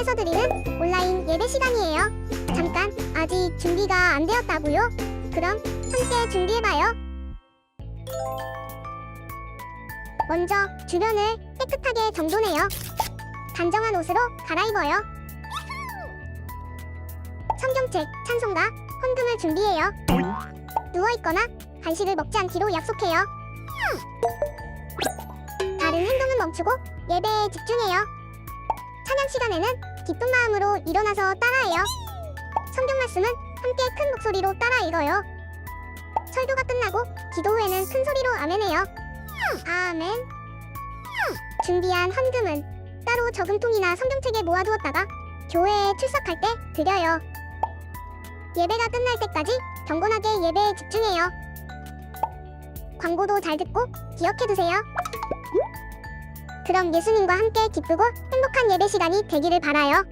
교회에서 드리는 온라인 예배 시간이에요. 잠깐, 아직 준비가 안 되었다고요? 그럼 함께 준비해봐요. 먼저 주변을 깨끗하게 정돈해요. 단정한 옷으로 갈아입어요. 성경책, 찬송가, 헌금을 준비해요. 누워있거나 간식을 먹지 않기로 약속해요. 다른 행동은 멈추고 예배에 집중해요. 찬양 시간에는 기쁜 마음으로 일어나서 따라해요. 성경 말씀은 함께 큰 목소리로 따라 읽어요. 설교가 끝나고 기도 후에는 큰 소리로 아멘해요. 아멘. 준비한 헌금은 따로 저금통이나 성경책에 모아두었다가 교회에 출석할 때 드려요. 예배가 끝날 때까지 경건하게 예배에 집중해요. 광고도 잘 듣고 기억해두세요. 그럼 예수님과 함께 기쁘고 행복한 예배 시간이 되기를 바라요.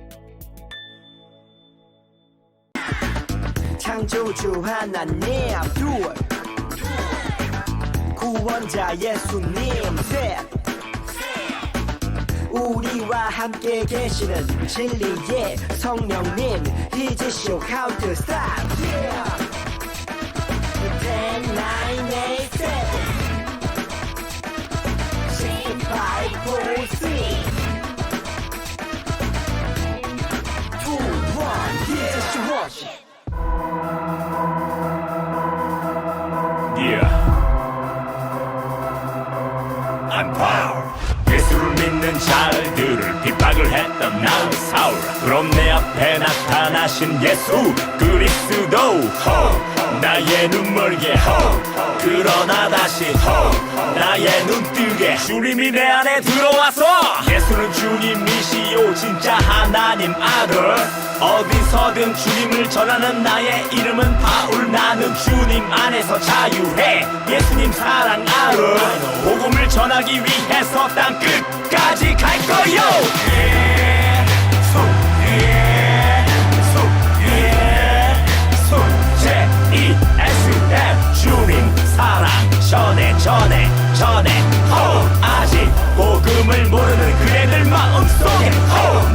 창조주 하나님 둘 구원자 예수님 셋 우리와 함께 계시는 진리의 성령님 이제 쇼 카운트 스탑 10, 9, 8, 7 6, 5, 4, 3 2, 1 Yes, watch I'm power. 예수를 믿는 자들을 핍박을 했던 나의 사울. 그럼 내 앞에 나타나신 예수 그리스도 나의 눈 멀게 그러나 다시 나의 눈 뜨게 주님이 내 안에 들어와서 예수는 주님이시요 진짜 하나님 아들. 어디서든 주님을 전하는 나의 이름은 바울. 나는 주님 안에서 자유해 예수님 사랑 알아. 복음을 전하기 위해서 땅 끝까지 갈 거요. J-E-S-U-M 주님 사랑 전해 아직 복음을 모르는 그대들 마음속에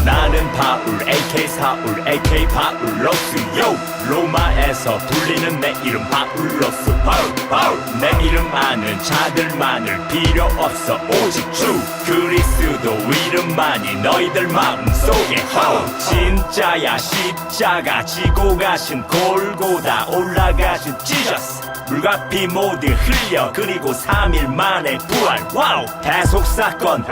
나는 바울 AK 사울 AK 바울로스요. 로마에서 불리는 내 이름 바울로스 바울 내 이름 아는 자들만을 필요 없어 오직 주 그리스도 이름만이 너희들 마음속에 진짜야 십자가 지고 가신 골고다 올라가신 지저스 물과 피 모두 흘려 그리고 3일 만에 부활 와우 대속사건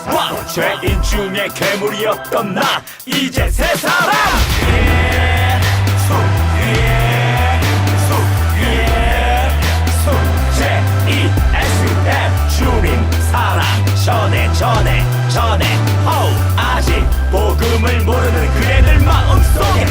와우 죄인 중에 괴물이었던 나 이제 새 사람 J-E-S-U-M 주님 사랑 전해 아직 복음을 모르는 그대들 마음속에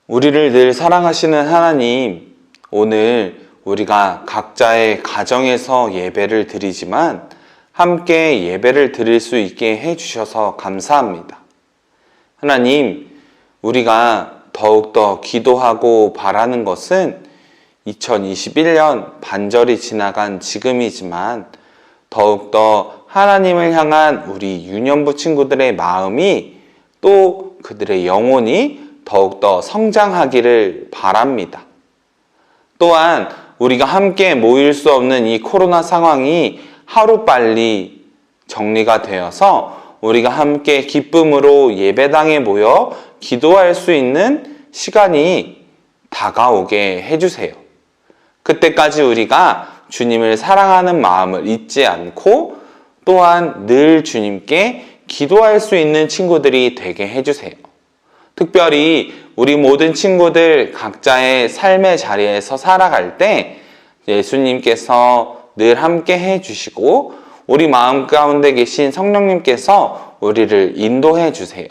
우리를 늘 사랑하시는 하나님, 오늘 우리가 각자의 가정에서 예배를 드리지만 함께 예배를 드릴 수 있게 해주셔서 감사합니다. 하나님, 우리가 더욱더 기도하고 바라는 것은 2021년 반절이 지나간 지금이지만 더욱더 하나님을 향한 우리 유년부 친구들의 마음이 또 그들의 영혼이 더욱더 성장하기를 바랍니다. 또한 우리가 함께 모일 수 없는 이 코로나 상황이 하루빨리 정리가 되어서 우리가 함께 기쁨으로 예배당에 모여 기도할 수 있는 시간이 다가오게 해주세요. 그때까지 우리가 주님을 사랑하는 마음을 잊지 않고 또한 늘 주님께 기도할 수 있는 친구들이 되게 해주세요. 특별히 우리 모든 친구들 각자의 삶의 자리에서 살아갈 때 예수님께서 늘 함께 해주시고 우리 마음 가운데 계신 성령님께서 우리를 인도해 주세요.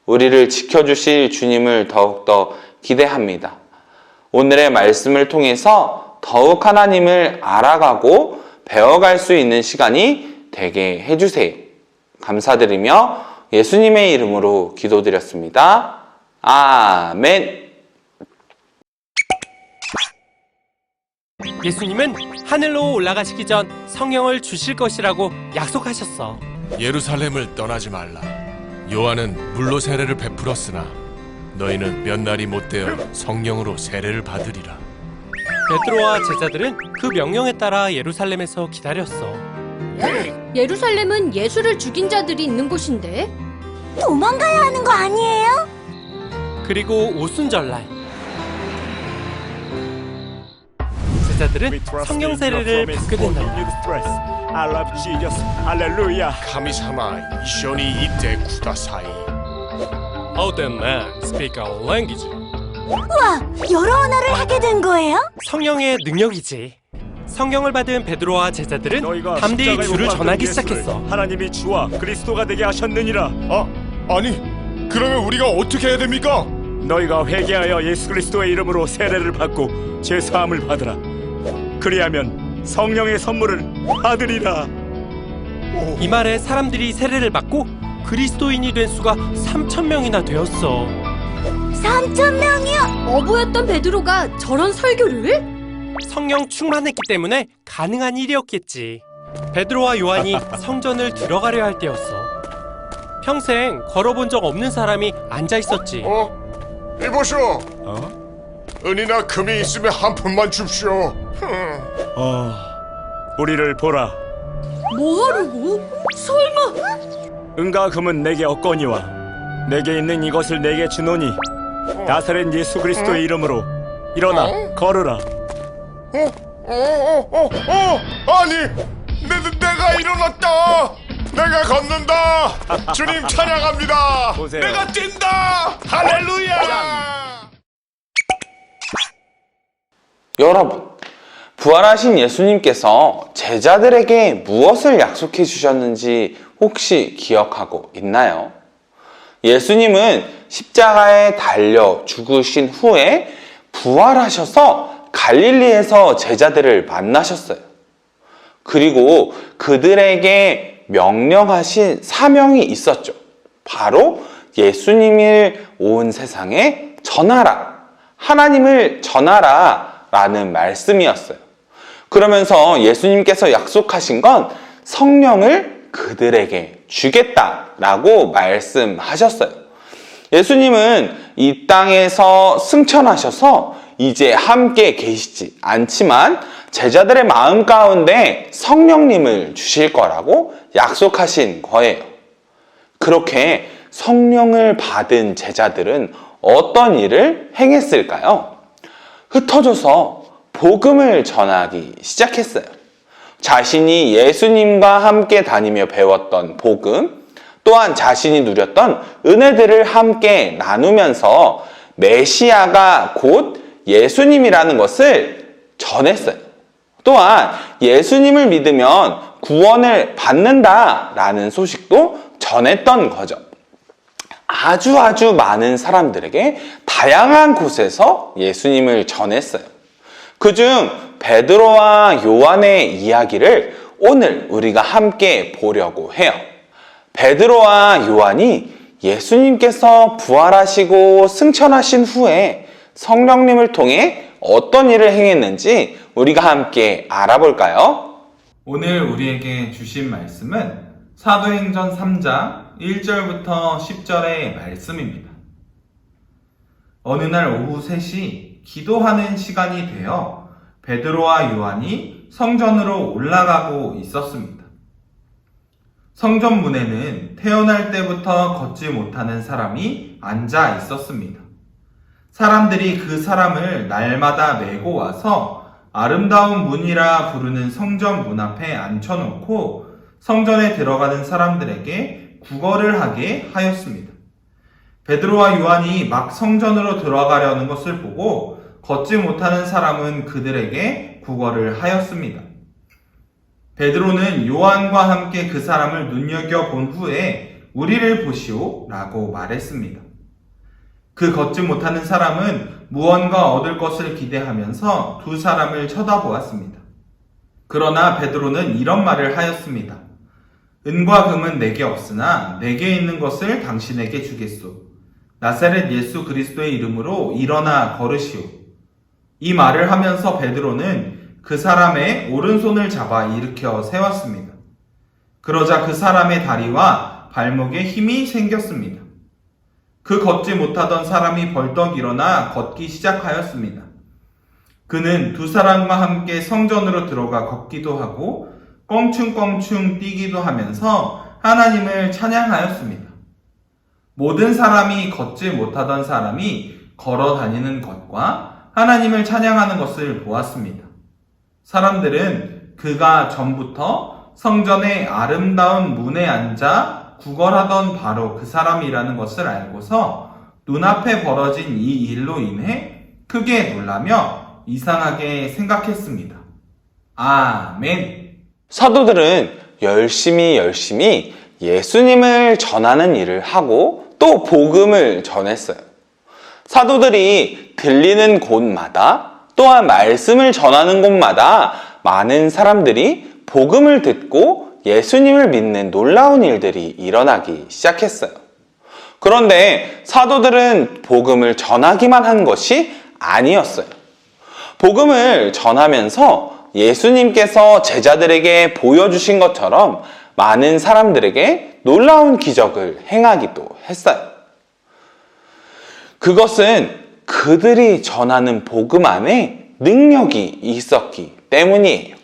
우리를 지켜주실 주님을 더욱더 기대합니다. 오늘의 말씀을 통해서 더욱 하나님을 알아가고 배워갈 수 있는 시간이 되게 해주세요. 감사드리며 예수님의 이름으로 기도드렸습니다. 아멘. 예수님은 하늘로 올라가시기 전 성령을 주실 것이라고 약속하셨어. 예루살렘을 떠나지 말라. 요한은 물로 세례를 베풀었으나 너희는 몇 날이 못되어 성령으로 세례를 받으리라. 베드로와 제자들은 그 명령에 따라 예루살렘에서 기다렸어. 예루살렘은 예수를 죽인 자들이 있는 곳인데? 도망가야 하는 거 아니에요? 그리고 오순절날 제자들은 성령 세례를 받게 된다. I love Jesus. 할렐루야. 카미사마 이쇼니 이때 쿠다사이. How then man speak our language? 우와, 여러 언어를 하게 된 거예요? 성령의 능력이지. 성령을 받은 베드로와 제자들은 너희가 담대히 십자가에 주를 못 박은 전하기 예수를 시작했어. 하나님이 주와 그리스도가 되게 하셨느니라. 아니 그러면 우리가 어떻게 해야 됩니까? 너희가 회개하여 예수 그리스도의 이름으로 세례를 받고 죄 사함을 받으라. 그리하면 성령의 선물을 받으리라. 이 말에 사람들이 세례를 받고 그리스도인이 된 수가 3,000명이나 되었어. 3,000명이요? 어부였던 베드로가 저런 설교를? 성령 충만했기 때문에 가능한 일이었겠지. 베드로와 요한이 성전을 들어가려 할 때였어. 평생 걸어본 적 없는 사람이 앉아 있었지. 이보시오. 은이나 금이 있으면 한 푼만 줍시오. 우리를 보라. 뭐하려고? 설마? 은과 금은 내게 없거니와 내게 있는 이것을 내게 주노니 나사렛 예수 그리스도의 이름으로 일어나 걸으라. 아니 내가 일어났다. 내가 걷는다. 주님 찬양합니다. 보세요. 내가 뛴다. 할렐루야. 여러분, 부활하신 예수님께서 제자들에게 무엇을 약속해 주셨는지 혹시 기억하고 있나요? 예수님은 십자가에 달려 죽으신 후에 부활하셔서 갈릴리에서 제자들을 만나셨어요. 그리고 그들에게 명령하신 사명이 있었죠. 바로 예수님을 온 세상에 전하라, 하나님을 전하라 라는 말씀이었어요. 그러면서 예수님께서 약속하신 건 성령을 그들에게 주겠다라고 말씀하셨어요. 예수님은 이 땅에서 승천하셔서 이제 함께 계시지 않지만 제자들의 마음 가운데 성령님을 주실 거라고 약속하신 거예요. 그렇게 성령을 받은 제자들은 어떤 일을 행했을까요? 흩어져서 복음을 전하기 시작했어요. 자신이 예수님과 함께 다니며 배웠던 복음, 또한 자신이 누렸던 은혜들을 함께 나누면서 메시아가 곧 예수님이라는 것을 전했어요. 또한 예수님을 믿으면 구원을 받는다라는 소식도 전했던 거죠. 아주 많은 사람들에게 다양한 곳에서 예수님을 전했어요. 그중 베드로와 요한의 이야기를 오늘 우리가 함께 보려고 해요. 베드로와 요한이 예수님께서 부활하시고 승천하신 후에 성령님을 통해 어떤 일을 행했는지 우리가 함께 알아볼까요? 오늘 우리에게 주신 말씀은 사도행전 3장 1절부터 10절의 말씀입니다. 어느 날 오후 3시 기도하는 시간이 되어 베드로와 요한이 성전으로 올라가고 있었습니다. 성전 문에는 태어날 때부터 걷지 못하는 사람이 앉아 있었습니다. 사람들이 그 사람을 날마다 메고 와서 아름다운 문이라 부르는 성전 문 앞에 앉혀놓고 성전에 들어가는 사람들에게 구걸을 하게 하였습니다. 베드로와 요한이 막 성전으로 들어가려는 것을 보고 걷지 못하는 사람은 그들에게 구걸을 하였습니다. 베드로는 요한과 함께 그 사람을 눈여겨본 후에 우리를 보시오 라고 말했습니다. 그 걷지 못하는 사람은 무언가 얻을 것을 기대하면서 두 사람을 쳐다보았습니다. 그러나 베드로는 이런 말을 하였습니다. 은과 금은 내게 없으나 내게 있는 것을 당신에게 주겠소. 나사렛 예수 그리스도의 이름으로 일어나 걸으시오. 이 말을 하면서 베드로는 그 사람의 오른손을 잡아 일으켜 세웠습니다. 그러자 그 사람의 다리와 발목에 힘이 생겼습니다. 그 걷지 못하던 사람이 벌떡 일어나 걷기 시작하였습니다. 그는 두 사람과 함께 성전으로 들어가 걷기도 하고 껑충껑충 뛰기도 하면서 하나님을 찬양하였습니다. 모든 사람이 걷지 못하던 사람이 걸어 다니는 것과 하나님을 찬양하는 것을 보았습니다. 사람들은 그가 전부터 성전의 아름다운 문에 앉아 구걸하던 바로 그 사람이라는 것을 알고서 눈앞에 벌어진 이 일로 인해 크게 놀라며 이상하게 생각했습니다. 아멘. 사도들은 열심히 예수님을 전하는 일을 하고 또 복음을 전했어요. 사도들이 들리는 곳마다 또한 말씀을 전하는 곳마다 많은 사람들이 복음을 듣고 예수님을 믿는 놀라운 일들이 일어나기 시작했어요. 그런데 사도들은 복음을 전하기만 한 것이 아니었어요. 복음을 전하면서 예수님께서 제자들에게 보여주신 것처럼 많은 사람들에게 놀라운 기적을 행하기도 했어요. 그것은 그들이 전하는 복음 안에 능력이 있었기 때문이에요.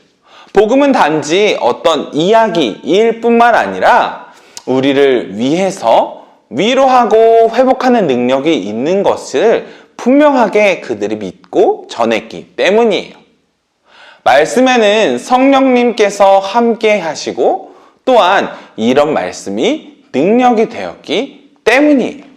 복음은 단지 어떤 이야기일 뿐만 아니라 우리를 위해서 위로하고 회복하는 능력이 있는 것을 분명하게 그들이 믿고 전했기 때문이에요. 말씀에는 성령님께서 함께 하시고 또한 이런 말씀이 능력이 되었기 때문이에요.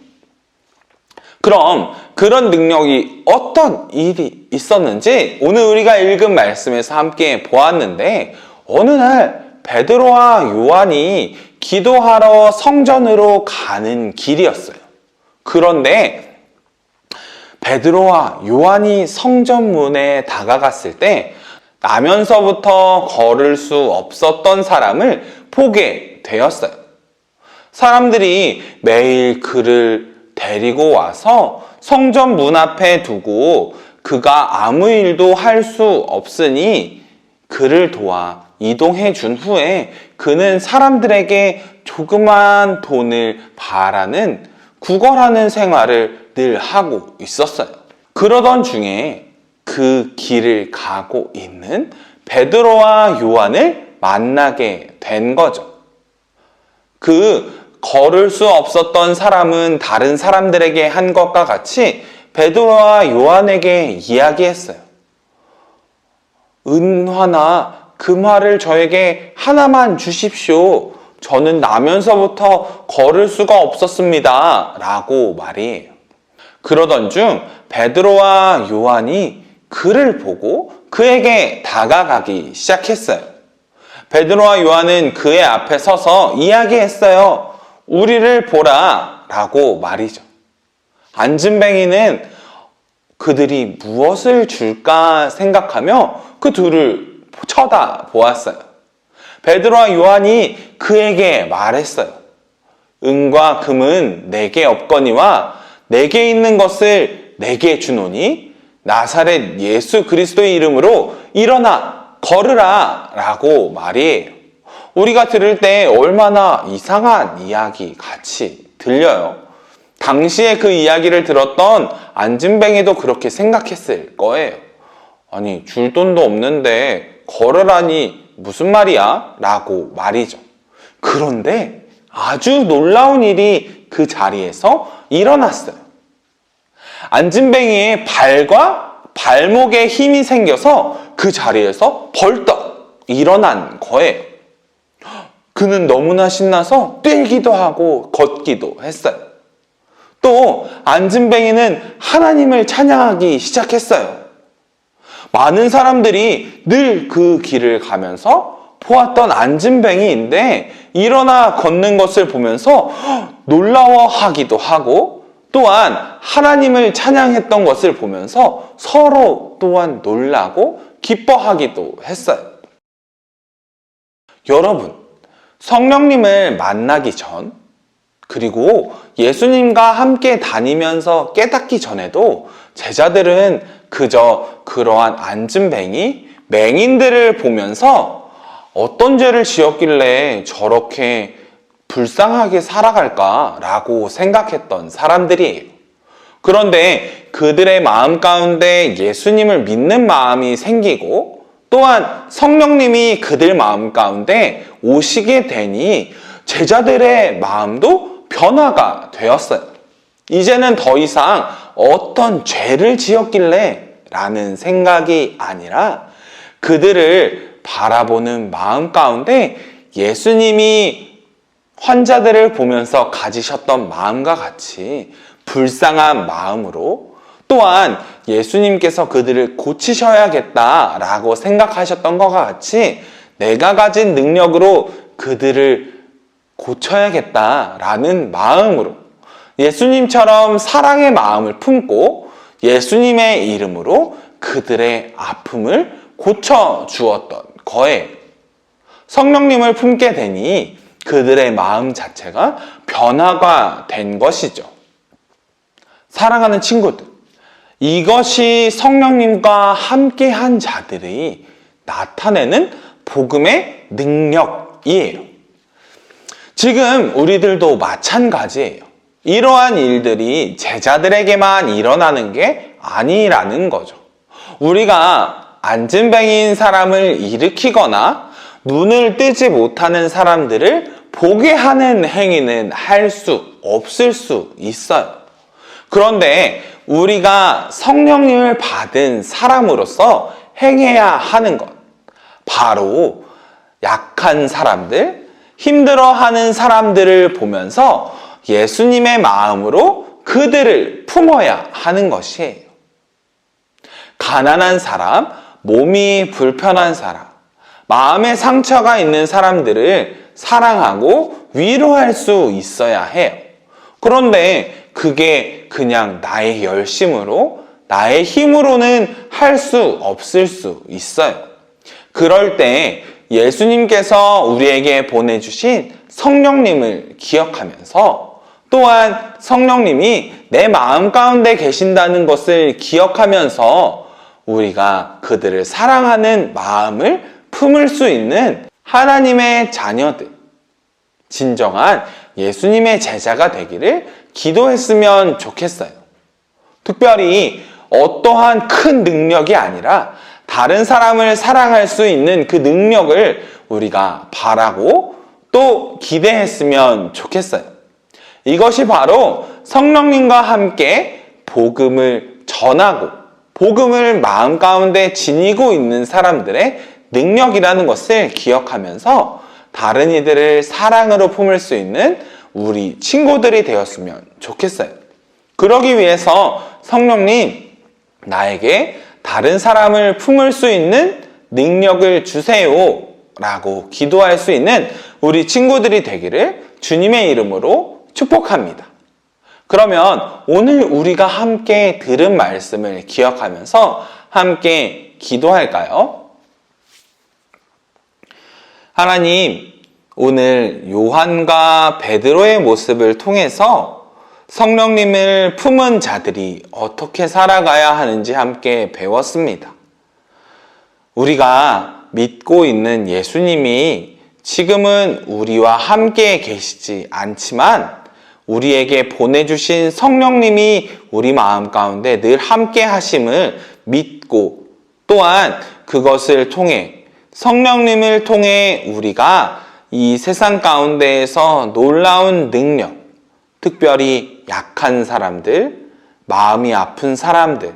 그럼 그런 능력이 어떤 일이 있었는지 오늘 우리가 읽은 말씀에서 함께 보았는데 어느 날 베드로와 요한이 기도하러 성전으로 가는 길이었어요. 그런데 베드로와 요한이 성전문에 다가갔을 때 나면서부터 걸을 수 없었던 사람을 보게 되었어요. 사람들이 매일 그를 데리고 와서 성전 문 앞에 두고 그가 아무 일도 할 수 없으니 그를 도와 이동해 준 후에 그는 사람들에게 조그만 돈을 바라는 구걸하는 생활을 늘 하고 있었어요. 그러던 중에 그 길을 가고 있는 베드로와 요한을 만나게 된 거죠. 그 걸을 수 없었던 사람은 다른 사람들에게 한 것과 같이 베드로와 요한에게 이야기했어요. 은화나 금화를 저에게 하나만 주십시오. 저는 나면서부터 걸을 수가 없었습니다. 라고 말이에요. 그러던 중 베드로와 요한이 그를 보고 그에게 다가가기 시작했어요. 베드로와 요한은 그의 앞에 서서 이야기했어요. 우리를 보라 라고 말이죠. 안진뱅이는 그들이 무엇을 줄까 생각하며 그 둘을 쳐다보았어요. 베드로와 요한이 그에게 말했어요. 은과 금은 내게 없거니와 내게 있는 것을 내게 주노니 나사렛 예수 그리스도의 이름으로 일어나 걸으라 라고 말이에요. 우리가 들을 때 얼마나 이상한 이야기 같이 들려요. 당시에 그 이야기를 들었던 안진뱅이도 그렇게 생각했을 거예요. 아니, 줄 돈도 없는데 걸으라니 무슨 말이야? 라고 말이죠. 그런데 아주 놀라운 일이 그 자리에서 일어났어요. 안진뱅이의 발과 발목에 힘이 생겨서 그 자리에서 벌떡 일어난 거예요. 그는 너무나 신나서 뛰기도 하고 걷기도 했어요. 또 안진뱅이는 하나님을 찬양하기 시작했어요. 많은 사람들이 늘 그 길을 가면서 보았던 안진뱅이인데 일어나 걷는 것을 보면서 놀라워하기도 하고 또한 하나님을 찬양했던 것을 보면서 서로 또한 놀라고 기뻐하기도 했어요. 여러분, 성령님을 만나기 전 그리고 예수님과 함께 다니면서 깨닫기 전에도 제자들은 그저 그러한 안진뱅이, 맹인들을 보면서 어떤 죄를 지었길래 저렇게 불쌍하게 살아갈까라고 생각했던 사람들이에요. 그런데 그들의 마음 가운데 예수님을 믿는 마음이 생기고 또한 성령님이 그들 마음 가운데 오시게 되니 제자들의 마음도 변화가 되었어요. 이제는 더 이상 어떤 죄를 지었길래 라는 생각이 아니라 그들을 바라보는 마음 가운데 예수님이 환자들을 보면서 가지셨던 마음과 같이 불쌍한 마음으로 또한 예수님께서 그들을 고치셔야겠다라고 생각하셨던 것과 같이 내가 가진 능력으로 그들을 고쳐야겠다라는 마음으로 예수님처럼 사랑의 마음을 품고 예수님의 이름으로 그들의 아픔을 고쳐주었던 거예요. 성령님을 품게 되니 그들의 마음 자체가 변화가 된 것이죠. 사랑하는 친구들, 이것이 성령님과 함께한 자들이 나타내는 복음의 능력이에요. 지금 우리들도 마찬가지예요. 이러한 일들이 제자들에게만 일어나는 게 아니라는 거죠. 우리가 안진뱅이인 사람을 일으키거나 눈을 뜨지 못하는 사람들을 보게 하는 행위는 할 수 없을 수 있어요. 그런데 우리가 성령님을 받은 사람으로서 행해야 하는 것, 바로 약한 사람들, 힘들어하는 사람들을 보면서 예수님의 마음으로 그들을 품어야 하는 것이에요. 가난한 사람, 몸이 불편한 사람, 마음에 상처가 있는 사람들을 사랑하고 위로할 수 있어야 해요. 그런데 그게 그냥 나의 열심으로, 나의 힘으로는 할 수 없을 수 있어요. 그럴 때 예수님께서 우리에게 보내주신 성령님을 기억하면서 또한 성령님이 내 마음 가운데 계신다는 것을 기억하면서 우리가 그들을 사랑하는 마음을 품을 수 있는 하나님의 자녀들, 진정한 예수님의 제자가 되기를 기도했으면 좋겠어요. 특별히 어떠한 큰 능력이 아니라 다른 사람을 사랑할 수 있는 그 능력을 우리가 바라고 또 기대했으면 좋겠어요. 이것이 바로 성령님과 함께 복음을 전하고 복음을 마음 가운데 지니고 있는 사람들의 능력이라는 것을 기억하면서 다른 이들을 사랑으로 품을 수 있는 우리 친구들이 되었으면 좋겠어요. 그러기 위해서 성령님, 나에게 다른 사람을 품을 수 있는 능력을 주세요 라고 기도할 수 있는 우리 친구들이 되기를 주님의 이름으로 축복합니다. 그러면 오늘 우리가 함께 들은 말씀을 기억하면서 함께 기도할까요? 하나님, 오늘 요한과 베드로의 모습을 통해서 성령님을 품은 자들이 어떻게 살아가야 하는지 함께 배웠습니다. 우리가 믿고 있는 예수님이 지금은 우리와 함께 계시지 않지만 우리에게 보내주신 성령님이 우리 마음 가운데 늘 함께 하심을 믿고 또한 그것을 통해 성령님을 통해 우리가 이 세상 가운데에서 놀라운 능력, 특별히 약한 사람들, 마음이 아픈 사람들,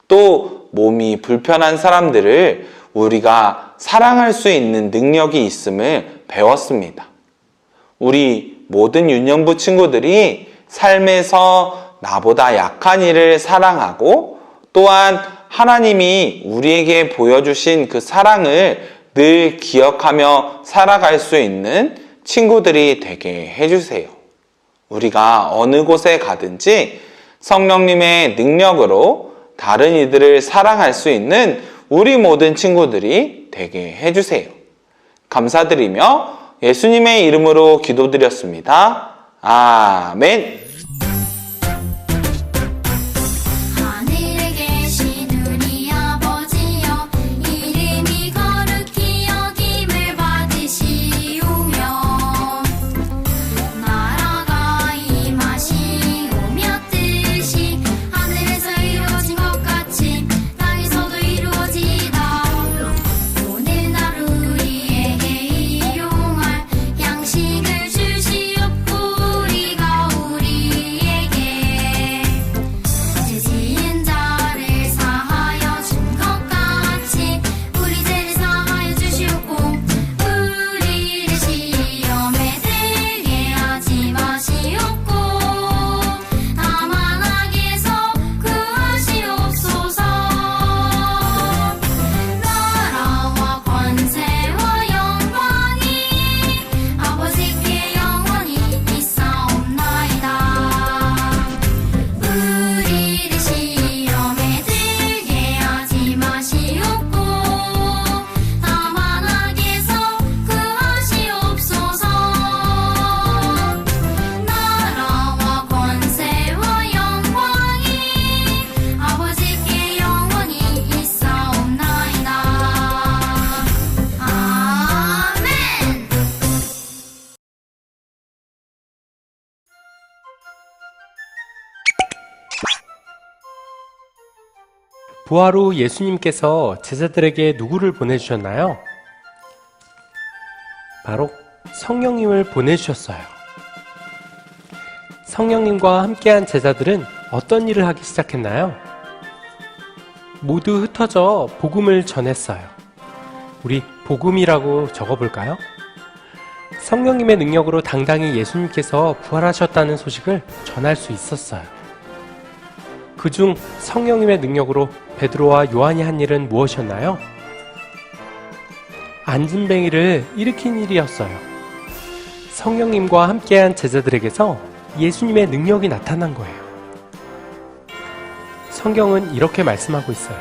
또 몸이 불편한 사람들을 우리가 사랑할 수 있는 능력이 있음을 배웠습니다. 우리 모든 유년부 친구들이 삶에서 나보다 약한 이를 사랑하고 또한 하나님이 우리에게 보여주신 그 사랑을 늘 기억하며 살아갈 수 있는 친구들이 되게 해주세요. 우리가 어느 곳에 가든지 성령님의 능력으로 다른 이들을 사랑할 수 있는 우리 모든 친구들이 되게 해주세요. 감사드리며 예수님의 이름으로 기도드렸습니다. 아멘. 하늘에 계신 우리 아버지여, 이름이 거룩히 여김을 받으시오며 나라가 임하시오며 뜻이 하늘에서 이루어진 것 같이 땅에서도 이루어지이다. 오늘 날 우리에게 일용할 양식을 주시옵고 우리가 우리에게 죄 지은 자를 사하여 준 것 같이 우리 죄를 사하여 주시옵고 우리를 시험에 들게 하지 마시옵고 다만 악에서 구하시옵소서. 나라와 권세와 영광이 아버지께 영원히 있사옵나이다. 우리를 시험에 들게 하지 마시옵고 다만 악에서 구하시옵소서. 나라와 권세와 영광이 아버지께 영원히 있사옵나이다. 아멘. 부활 후 예수님께서 제자들에게 누구를 보내주셨나요? 바로 성령님을 보내주셨어요. 성령님과 함께한 제자들은 어떤 일을 하기 시작했나요? 모두 흩어져 복음을 전했어요. 우리 복음이라고 적어볼까요? 성령님의 능력으로 당당히 예수님께서 부활하셨다는 소식을 전할 수 있었어요. 그중 성령님의 능력으로 베드로와 요한이 한 일은 무엇이었나요? 안진뱅이를 일으킨 일이었어요. 성령님과 함께한 제자들에게서 예수님의 능력이 나타난 거예요. 성경은 이렇게 말씀하고 있어요.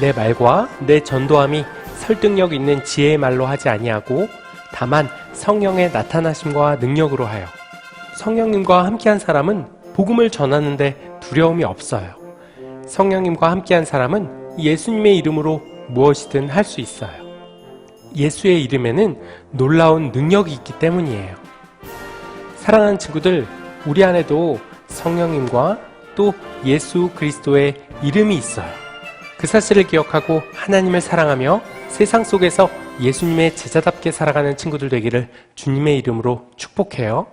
내 말과 내 전도함이 설득력 있는 지혜의 말로 하지 아니하고 다만 성령의 나타나심과 능력으로 하여. 성령님과 함께한 사람은 복음을 전하는데 두려움이 없어요. 성령님과 함께한 사람은 예수님의 이름으로 무엇이든 할 수 있어요. 예수의 이름에는 놀라운 능력이 있기 때문이에요. 사랑하는 친구들, 우리 안에도 성령님과 또 예수 그리스도의 이름이 있어요. 그 사실을 기억하고 하나님을 사랑하며 세상 속에서 예수님의 제자답게 살아가는 친구들 되기를 주님의 이름으로 축복해요.